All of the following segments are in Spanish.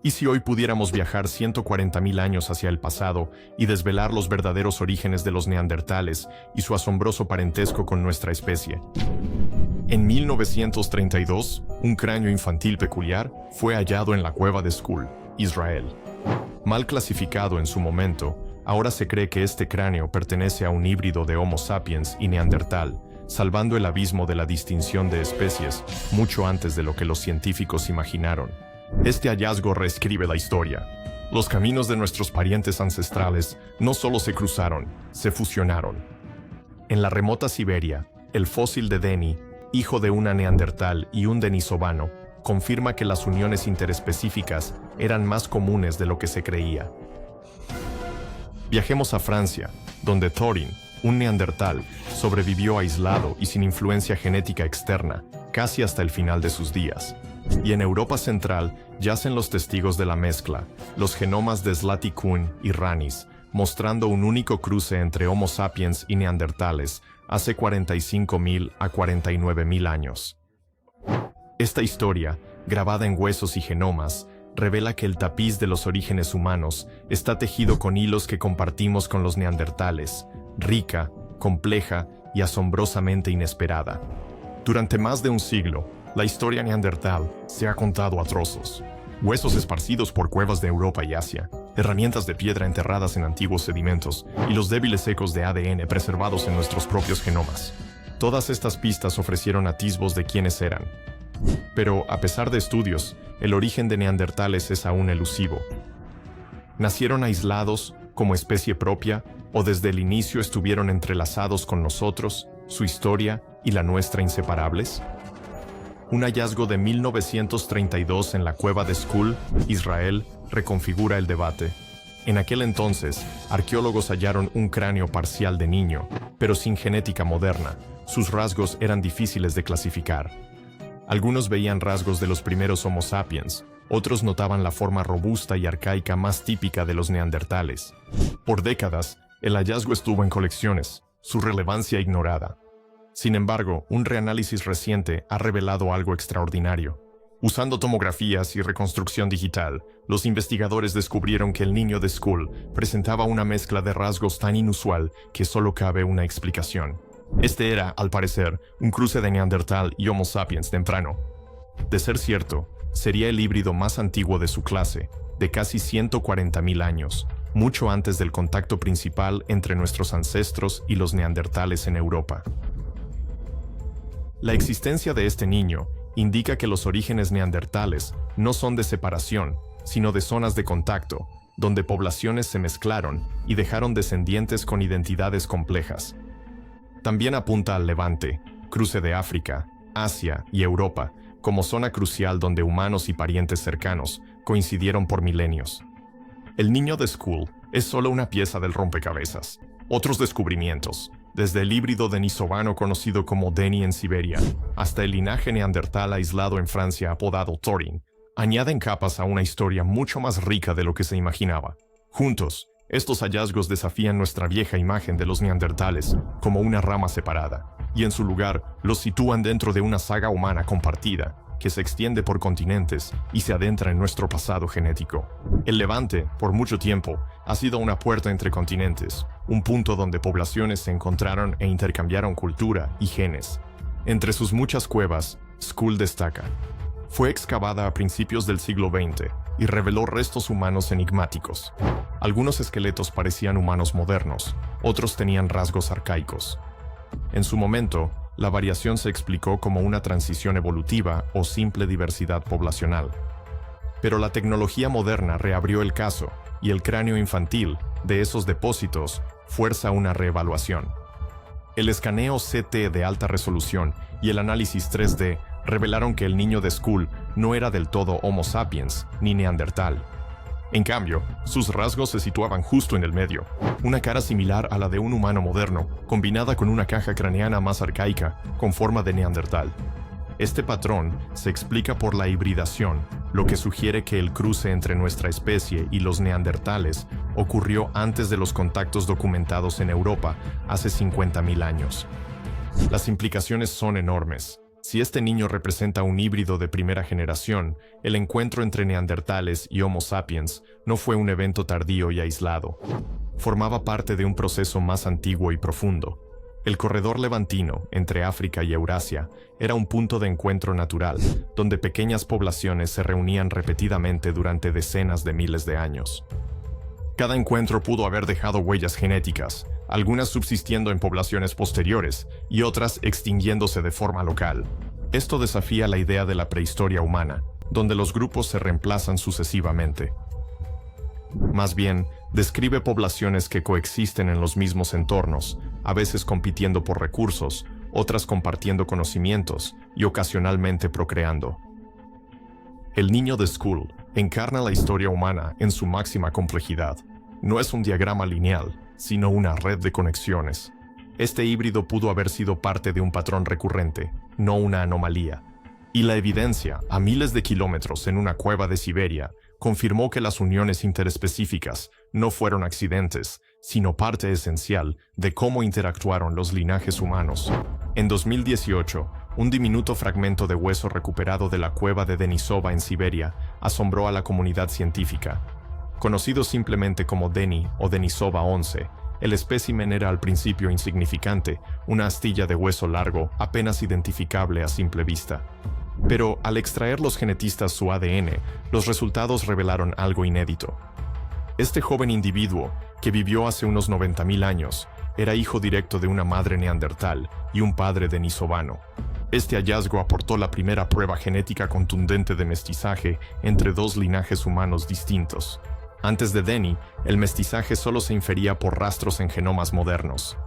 ¿Y si hoy pudiéramos viajar 140.000 años hacia el pasado y desvelar los verdaderos orígenes de los neandertales y su asombroso parentesco con nuestra especie? En 1932, un cráneo infantil peculiar fue hallado en la cueva de Skull, Israel. Mal clasificado en su momento, ahora se cree que este cráneo pertenece a un híbrido de Homo sapiens y neandertal, salvando el abismo de la distinción de especies mucho antes de lo que los científicos imaginaron. Este hallazgo reescribe la historia. Los caminos de nuestros parientes ancestrales no solo se cruzaron, se fusionaron. En la remota Siberia, el fósil de Denny, hijo de una neandertal y un denisovano, confirma que las uniones interespecíficas eran más comunes de lo que se creía. Viajemos a Francia, donde Thorin, un neandertal, sobrevivió aislado y sin influencia genética externa, casi hasta el final de sus días. Y en Europa Central yacen los testigos de la mezcla, los genomas de Zlatý Kun y Ranis, mostrando un único cruce entre Homo sapiens y neandertales hace 45.000 a 49.000 años. Esta historia, grabada en huesos y genomas, revela que el tapiz de los orígenes humanos está tejido con hilos que compartimos con los neandertales, rica, compleja y asombrosamente inesperada. Durante más de un siglo, la historia neandertal se ha contado a trozos. Huesos esparcidos por cuevas de Europa y Asia, herramientas de piedra enterradas en antiguos sedimentos y los débiles ecos de ADN preservados en nuestros propios genomas. Todas estas pistas ofrecieron atisbos de quiénes eran. Pero, a pesar de estudios, el origen de neandertales es aún elusivo. ¿Nacieron aislados, como especie propia, o desde el inicio estuvieron entrelazados con nosotros, su historia y la nuestra inseparables? Un hallazgo de 1932 en la cueva de Skull, Israel, reconfigura el debate. En aquel entonces, arqueólogos hallaron un cráneo parcial de niño, pero sin genética moderna. Sus rasgos eran difíciles de clasificar. Algunos veían rasgos de los primeros Homo sapiens, otros notaban la forma robusta y arcaica más típica de los neandertales. Por décadas, el hallazgo estuvo en colecciones, su relevancia ignorada. Sin embargo, un reanálisis reciente ha revelado algo extraordinario. Usando tomografías y reconstrucción digital, los investigadores descubrieron que el niño de Skull presentaba una mezcla de rasgos tan inusual que solo cabe una explicación. Este era, al parecer, un cruce de neandertal y Homo sapiens temprano. De ser cierto, sería el híbrido más antiguo de su clase, de casi 140.000 años, mucho antes del contacto principal entre nuestros ancestros y los neandertales en Europa. La existencia de este niño indica que los orígenes neandertales no son de separación, sino de zonas de contacto, donde poblaciones se mezclaron y dejaron descendientes con identidades complejas. También apunta al Levante, cruce de África, Asia y Europa, como zona crucial donde humanos y parientes cercanos coincidieron por milenios. El niño de Skull es solo una pieza del rompecabezas. Otros descubrimientos, desde el híbrido denisovano conocido como Denny en Siberia, hasta el linaje neandertal aislado en Francia apodado Thorin, añaden capas a una historia mucho más rica de lo que se imaginaba. Juntos, estos hallazgos desafían nuestra vieja imagen de los neandertales como una rama separada, y en su lugar los sitúan dentro de una saga humana compartida, que se extiende por continentes y se adentra en nuestro pasado genético. El Levante, por mucho tiempo, ha sido una puerta entre continentes, un punto donde poblaciones se encontraron e intercambiaron cultura y genes. Entre sus muchas cuevas, Skull destaca. Fue excavada a principios del siglo XX y reveló restos humanos enigmáticos. Algunos esqueletos parecían humanos modernos, otros tenían rasgos arcaicos. En su momento, la variación se explicó como una transición evolutiva o simple diversidad poblacional. Pero la tecnología moderna reabrió el caso y el cráneo infantil de esos depósitos fuerza una reevaluación. El escaneo CT de alta resolución y el análisis 3D revelaron que el niño de Skull no era del todo Homo sapiens ni neandertal. En cambio, sus rasgos se situaban justo en el medio, una cara similar a la de un humano moderno, combinada con una caja craneana más arcaica, con forma de neandertal. Este patrón se explica por la hibridación, lo que sugiere que el cruce entre nuestra especie y los neandertales ocurrió antes de los contactos documentados en Europa hace 50.000 años. Las implicaciones son enormes. Si este niño representa un híbrido de primera generación, el encuentro entre neandertales y Homo sapiens no fue un evento tardío y aislado. Formaba parte de un proceso más antiguo y profundo. El corredor levantino, entre África y Eurasia, era un punto de encuentro natural, donde pequeñas poblaciones se reunían repetidamente durante decenas de miles de años. Cada encuentro pudo haber dejado huellas genéticas, algunas subsistiendo en poblaciones posteriores y otras extinguiéndose de forma local. Esto desafía la idea de la prehistoria humana, donde los grupos se reemplazan sucesivamente. Más bien, describe poblaciones que coexisten en los mismos entornos, a veces compitiendo por recursos, otras compartiendo conocimientos y ocasionalmente procreando. El niño de Scull encarna la historia humana en su máxima complejidad. No es un diagrama lineal, sino una red de conexiones. Este híbrido pudo haber sido parte de un patrón recurrente, no una anomalía. Y la evidencia, a miles de kilómetros en una cueva de Siberia, confirmó que las uniones interespecíficas no fueron accidentes, sino parte esencial de cómo interactuaron los linajes humanos. En 2018, un diminuto fragmento de hueso recuperado de la cueva de Denisova en Siberia asombró a la comunidad científica. Conocido simplemente como Deni o Denisova 11, el espécimen era al principio insignificante, una astilla de hueso largo apenas identificable a simple vista. Pero al extraer los genetistas su ADN, los resultados revelaron algo inédito. Este joven individuo, que vivió hace unos 90.000 años, era hijo directo de una madre neandertal y un padre denisovano. Este hallazgo aportó la primera prueba genética contundente de mestizaje entre dos linajes humanos distintos. Antes de Deni, el mestizaje solo se infería por rastros en genomas modernos.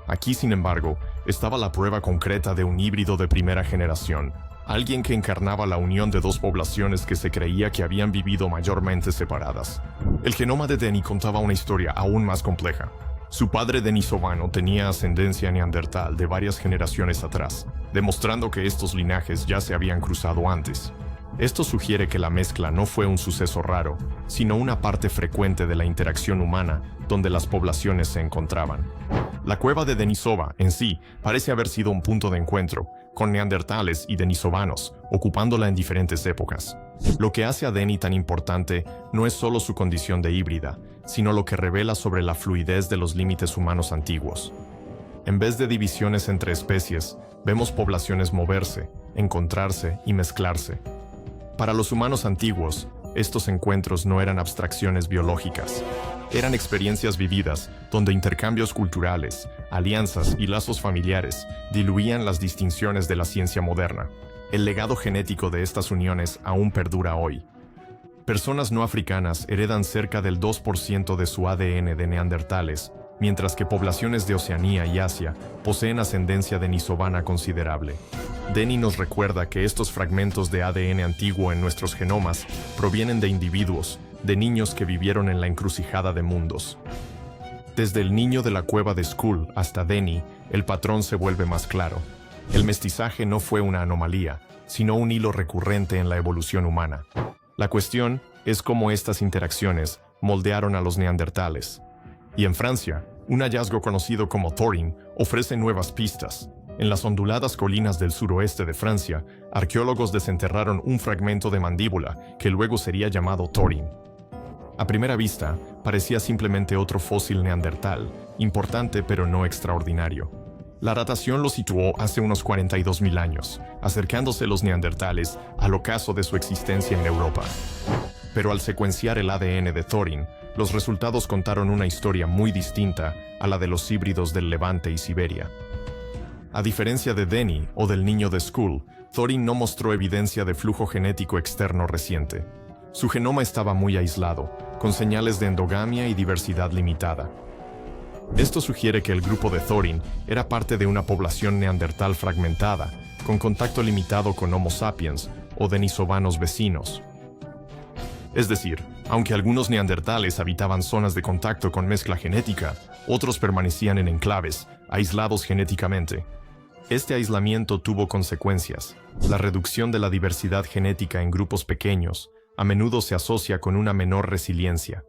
Aquí, sin embargo, estaba la prueba concreta de un híbrido de primera generación, alguien que encarnaba la unión de dos poblaciones que se creía que habían vivido mayormente separadas. El genoma de Deni contaba una historia aún más compleja. Su padre denisovano tenía ascendencia neandertal de varias generaciones atrás, demostrando que estos linajes ya se habían cruzado antes. Esto sugiere que la mezcla no fue un suceso raro, sino una parte frecuente de la interacción humana donde las poblaciones se encontraban. La cueva de Denisova, en sí, parece haber sido un punto de encuentro, con neandertales y denisovanos, ocupándola en diferentes épocas. Lo que hace a Deni tan importante no es solo su condición de híbrida, sino lo que revela sobre la fluidez de los límites humanos antiguos. En vez de divisiones entre especies, vemos poblaciones moverse, encontrarse y mezclarse. Para los humanos antiguos, estos encuentros no eran abstracciones biológicas. Eran experiencias vividas donde intercambios culturales, alianzas y lazos familiares diluían las distinciones de la ciencia moderna. El legado genético de estas uniones aún perdura hoy. Personas no africanas heredan cerca del 2% de su ADN de neandertales, mientras que poblaciones de Oceanía y Asia poseen ascendencia denisovana considerable. Deni nos recuerda que estos fragmentos de ADN antiguo en nuestros genomas provienen de individuos, de niños que vivieron en la encrucijada de mundos. Desde el niño de la cueva de Scull hasta Deni, el patrón se vuelve más claro. El mestizaje no fue una anomalía, sino un hilo recurrente en la evolución humana. La cuestión es cómo estas interacciones moldearon a los neandertales. Y en Francia, un hallazgo conocido como Thorin ofrece nuevas pistas. En las onduladas colinas del suroeste de Francia, arqueólogos desenterraron un fragmento de mandíbula que luego sería llamado Thorin. A primera vista, parecía simplemente otro fósil neandertal, importante pero no extraordinario. La datación lo situó hace unos 42.000 años, acercándose los neandertales al ocaso de su existencia en Europa. Pero al secuenciar el ADN de Thorin, los resultados contaron una historia muy distinta a la de los híbridos del Levante y Siberia. A diferencia de Deni o del niño de Scull, Thorin no mostró evidencia de flujo genético externo reciente. Su genoma estaba muy aislado, con señales de endogamia y diversidad limitada. Esto sugiere que el grupo de Thorin era parte de una población neandertal fragmentada, con contacto limitado con Homo sapiens o denisovanos vecinos. Es decir, aunque algunos neandertales habitaban zonas de contacto con mezcla genética, otros permanecían en enclaves, aislados genéticamente. Este aislamiento tuvo consecuencias. La reducción de la diversidad genética en grupos pequeños a menudo se asocia con una menor resiliencia.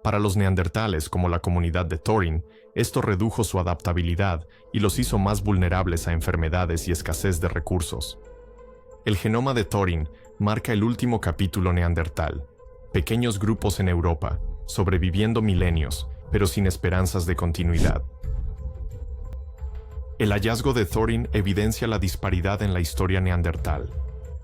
Para los neandertales, como la comunidad de Thorin, Esto redujo su adaptabilidad y los hizo más vulnerables a enfermedades y escasez de recursos. El genoma de Thorin marca el último capítulo neandertal. Pequeños grupos en Europa, sobreviviendo milenios, pero sin esperanzas de continuidad. El hallazgo de Thorin evidencia la disparidad en la historia neandertal.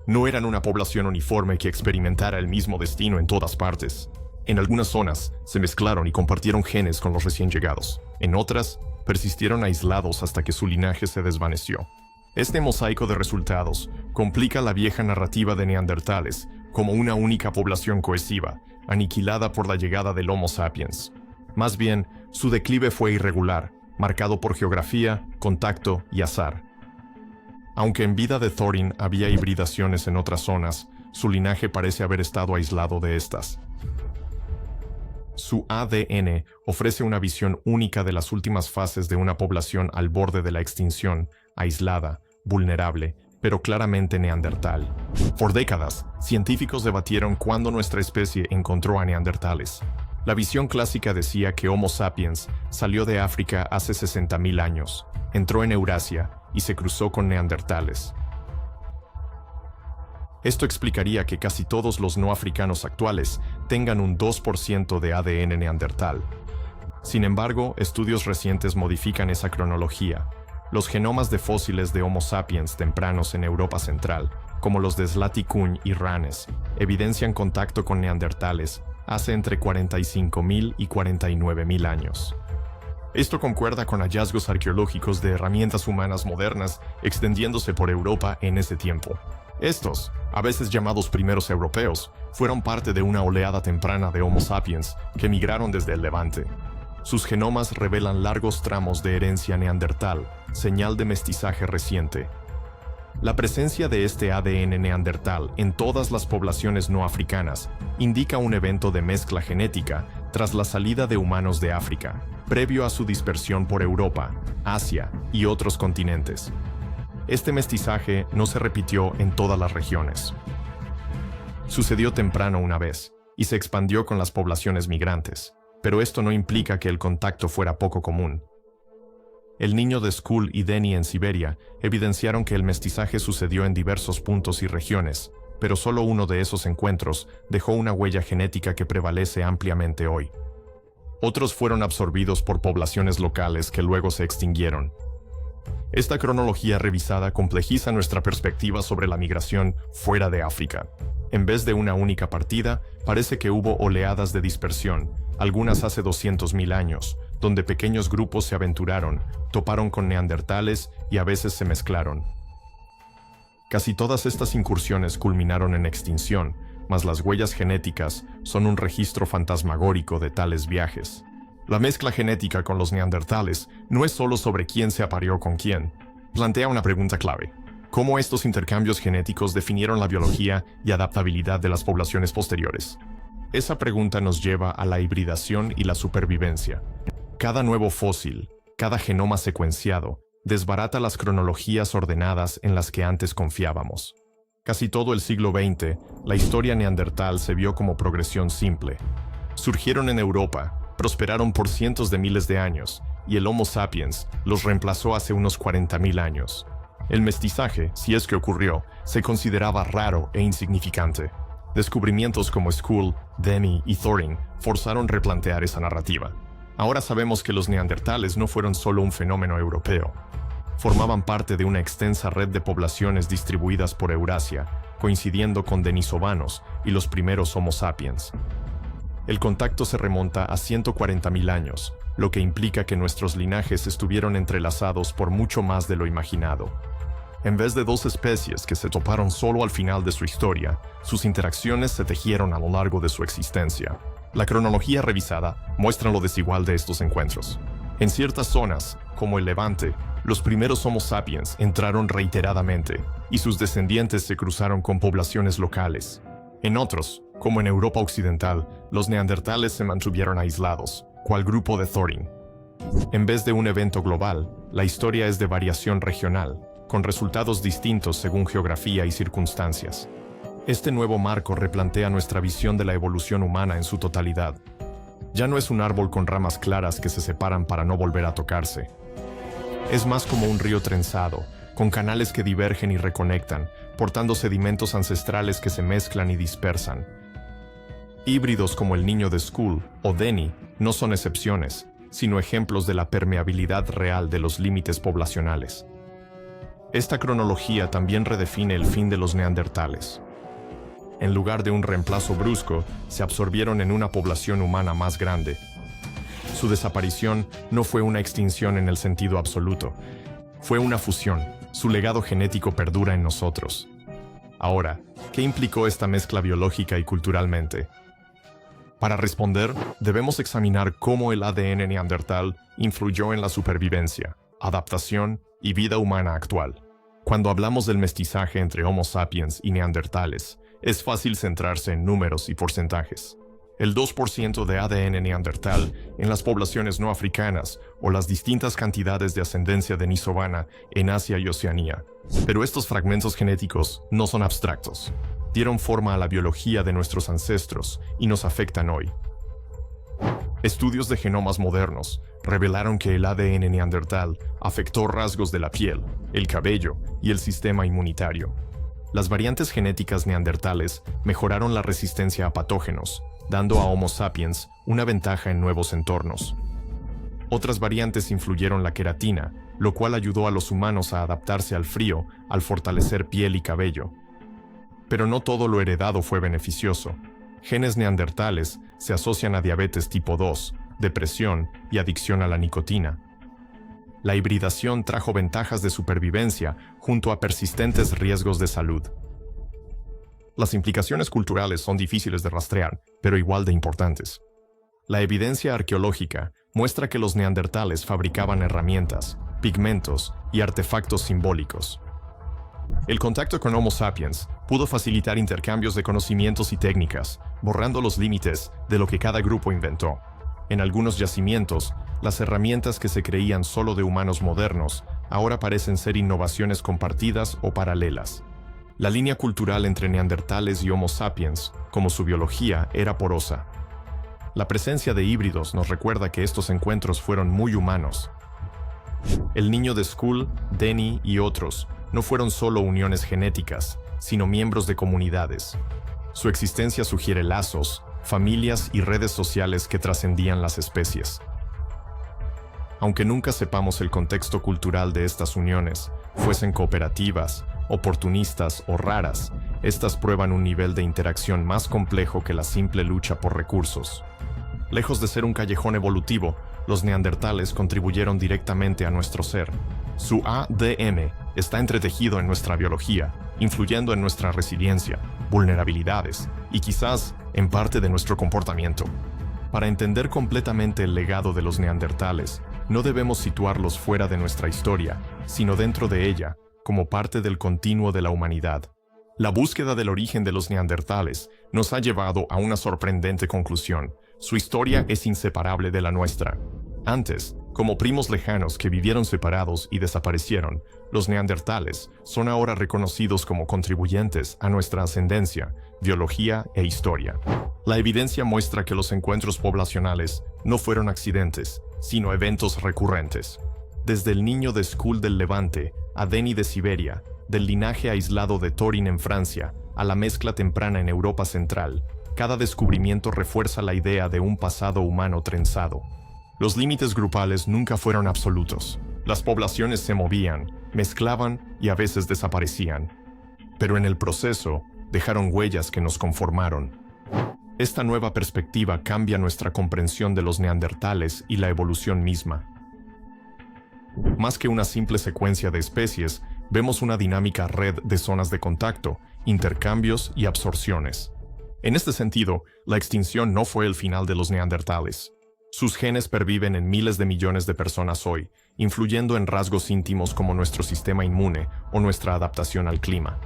No eran una población uniforme que experimentara el mismo destino en todas partes. En algunas zonas se mezclaron y compartieron genes con los recién llegados. En otras, persistieron aislados hasta que su linaje se desvaneció. Este mosaico de resultados complica la vieja narrativa de neandertales como una única población cohesiva, aniquilada por la llegada del Homo sapiens. Más bien, su declive fue irregular, marcado por geografía, contacto y azar. Aunque en vida de Thorin había hibridaciones en otras zonas, su linaje parece haber estado aislado de estas. Su ADN ofrece una visión única de las últimas fases de una población al borde de la extinción, aislada, vulnerable, pero claramente neandertal. Por décadas, científicos debatieron cuándo nuestra especie encontró a neandertales. La visión clásica decía que Homo sapiens salió de África hace 60.000 años, entró en Eurasia y se cruzó con neandertales. Esto explicaría que casi todos los no africanos actuales tengan un 2% de ADN neandertal. Sin embargo, estudios recientes modifican esa cronología. Los genomas de fósiles de Homo sapiens tempranos en Europa Central, como los de Slatikuň y Ranes, evidencian contacto con neandertales hace entre 45.000 y 49.000 años. Esto concuerda con hallazgos arqueológicos de herramientas humanas modernas extendiéndose por Europa en ese tiempo. Estos, a veces llamados primeros europeos, fueron parte de una oleada temprana de Homo sapiens que migraron desde el Levante. Sus genomas revelan largos tramos de herencia neandertal, señal de mestizaje reciente. La presencia de este ADN neandertal en todas las poblaciones no africanas indica un evento de mezcla genética tras la salida de humanos de África, previo a su dispersión por Europa, Asia y otros continentes. Este mestizaje no se repitió en todas las regiones. Sucedió temprano una vez, y se expandió con las poblaciones migrantes, pero esto no implica que el contacto fuera poco común. El niño de Skull y Denny en Siberia evidenciaron que el mestizaje sucedió en diversos puntos y regiones, pero solo uno de esos encuentros dejó una huella genética que prevalece ampliamente hoy. Otros fueron absorbidos por poblaciones locales que luego se extinguieron. Esta cronología revisada complejiza nuestra perspectiva sobre la migración fuera de África. En vez de una única partida, parece que hubo oleadas de dispersión, algunas hace 200.000 años, donde pequeños grupos se aventuraron, toparon con neandertales y a veces se mezclaron. Casi todas estas incursiones culminaron en extinción, mas las huellas genéticas son un registro fantasmagórico de tales viajes. La mezcla genética con los neandertales no es solo sobre quién se apareó con quién. Plantea una pregunta clave: ¿cómo estos intercambios genéticos definieron la biología y adaptabilidad de las poblaciones posteriores? Esa pregunta nos lleva a la hibridación y la supervivencia. Cada nuevo fósil, cada genoma secuenciado, desbarata las cronologías ordenadas en las que antes confiábamos. Casi todo el siglo XX, la historia neandertal se vio como progresión simple. Surgieron en Europa, prosperaron por cientos de miles de años, y el Homo sapiens los reemplazó hace unos 40.000 años. El mestizaje, si es que ocurrió, se consideraba raro e insignificante. Descubrimientos como Skull, Denny y Thorin forzaron replantear esa narrativa. Ahora sabemos que los neandertales no fueron solo un fenómeno europeo. Formaban parte de una extensa red de poblaciones distribuidas por Eurasia, coincidiendo con denisovanos y los primeros Homo sapiens. El contacto se remonta a 140.000 años, lo que implica que nuestros linajes estuvieron entrelazados por mucho más de lo imaginado. En vez de dos especies que se toparon solo al final de su historia, sus interacciones se tejieron a lo largo de su existencia. La cronología revisada muestra lo desigual de estos encuentros. En ciertas zonas, como el Levante, los primeros Homo sapiens entraron reiteradamente, y sus descendientes se cruzaron con poblaciones locales. En otros, como en Europa Occidental, los neandertales se mantuvieron aislados, cual grupo de Thorin. En vez de un evento global, la historia es de variación regional, con resultados distintos según geografía y circunstancias. Este nuevo marco replantea nuestra visión de la evolución humana en su totalidad. Ya no es un árbol con ramas claras que se separan para no volver a tocarse. Es más como un río trenzado, con canales que divergen y reconectan, portando sedimentos ancestrales que se mezclan y dispersan. Híbridos como el niño de Skull o Denny no son excepciones, sino ejemplos de la permeabilidad real de los límites poblacionales. Esta cronología también redefine el fin de los neandertales. En lugar de un reemplazo brusco, se absorbieron en una población humana más grande. Su desaparición no fue una extinción en el sentido absoluto, fue una fusión. Su legado genético perdura en nosotros. Ahora, ¿qué implicó esta mezcla biológica y culturalmente? Para responder, debemos examinar cómo el ADN neandertal influyó en la supervivencia, adaptación y vida humana actual. Cuando hablamos del mestizaje entre Homo sapiens y neandertales, es fácil centrarse en números y porcentajes. El 2% de ADN neandertal en las poblaciones no africanas o las distintas cantidades de ascendencia denisovana en Asia y Oceanía. Pero estos fragmentos genéticos no son abstractos. Dieron forma a la biología de nuestros ancestros y nos afectan hoy. Estudios de genomas modernos revelaron que el ADN neandertal afectó rasgos de la piel, el cabello y el sistema inmunitario. Las variantes genéticas neandertales mejoraron la resistencia a patógenos, dando a Homo sapiens una ventaja en nuevos entornos. Otras variantes influyeron la queratina, lo cual ayudó a los humanos a adaptarse al frío al fortalecer piel y cabello. Pero no todo lo heredado fue beneficioso. Genes neandertales se asocian a diabetes tipo 2, depresión y adicción a la nicotina. La hibridación trajo ventajas de supervivencia junto a persistentes riesgos de salud. Las implicaciones culturales son difíciles de rastrear, pero igual de importantes. La evidencia arqueológica muestra que los neandertales fabricaban herramientas, pigmentos y artefactos simbólicos. El contacto con Homo sapiens pudo facilitar intercambios de conocimientos y técnicas, borrando los límites de lo que cada grupo inventó. En algunos yacimientos, las herramientas que se creían solo de humanos modernos ahora parecen ser innovaciones compartidas o paralelas. La línea cultural entre neandertales y Homo sapiens, como su biología, era porosa. La presencia de híbridos nos recuerda que estos encuentros fueron muy humanos. El niño de Skull, Denny y otros no fueron solo uniones genéticas, sino miembros de comunidades. Su existencia sugiere lazos, familias y redes sociales que trascendían las especies. Aunque nunca sepamos el contexto cultural de estas uniones, fuesen cooperativas, oportunistas o raras, estas prueban un nivel de interacción más complejo que la simple lucha por recursos. Lejos de ser un callejón evolutivo, los neandertales contribuyeron directamente a nuestro ser. Su ADN está entretejido en nuestra biología, influyendo en nuestra resiliencia, vulnerabilidades y quizás en parte de nuestro comportamiento. Para entender completamente el legado de los neandertales, no debemos situarlos fuera de nuestra historia, sino dentro de ella, como parte del continuo de la humanidad. La búsqueda del origen de los neandertales nos ha llevado a una sorprendente conclusión. Su historia es inseparable de la nuestra. Antes, como primos lejanos que vivieron separados y desaparecieron, los neandertales son ahora reconocidos como contribuyentes a nuestra ascendencia, biología e historia. La evidencia muestra que los encuentros poblacionales no fueron accidentes, sino eventos recurrentes. Desde el niño de Skull del Levante a Denny de Siberia, del linaje aislado de Thorin en Francia a la mezcla temprana en Europa Central, cada descubrimiento refuerza la idea de un pasado humano trenzado. Los límites grupales nunca fueron absolutos. Las poblaciones se movían, mezclaban y a veces desaparecían. Pero en el proceso, dejaron huellas que nos conformaron. Esta nueva perspectiva cambia nuestra comprensión de los neandertales y la evolución misma. Más que una simple secuencia de especies, vemos una dinámica red de zonas de contacto, intercambios y absorciones. En este sentido, la extinción no fue el final de los neandertales. Sus genes perviven en miles de millones de personas hoy, influyendo en rasgos íntimos como nuestro sistema inmune o nuestra adaptación al clima.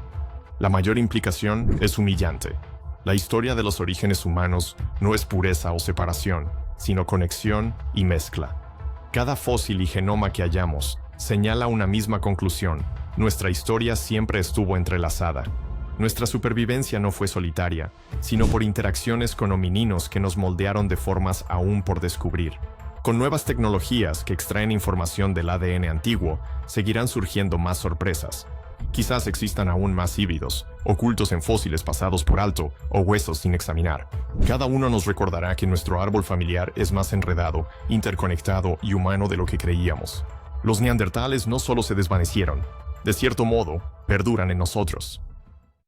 La mayor implicación es humillante. La historia de los orígenes humanos no es pureza o separación, sino conexión y mezcla. Cada fósil y genoma que hallamos señala una misma conclusión: nuestra historia siempre estuvo entrelazada. Nuestra supervivencia no fue solitaria, sino por interacciones con homininos que nos moldearon de formas aún por descubrir. Con nuevas tecnologías que extraen información del ADN antiguo, seguirán surgiendo más sorpresas. Quizás existan aún más híbridos, ocultos en fósiles pasados por alto o huesos sin examinar. Cada uno nos recordará que nuestro árbol familiar es más enredado, interconectado y humano de lo que creíamos. Los neandertales no solo se desvanecieron, de cierto modo, perduran en nosotros.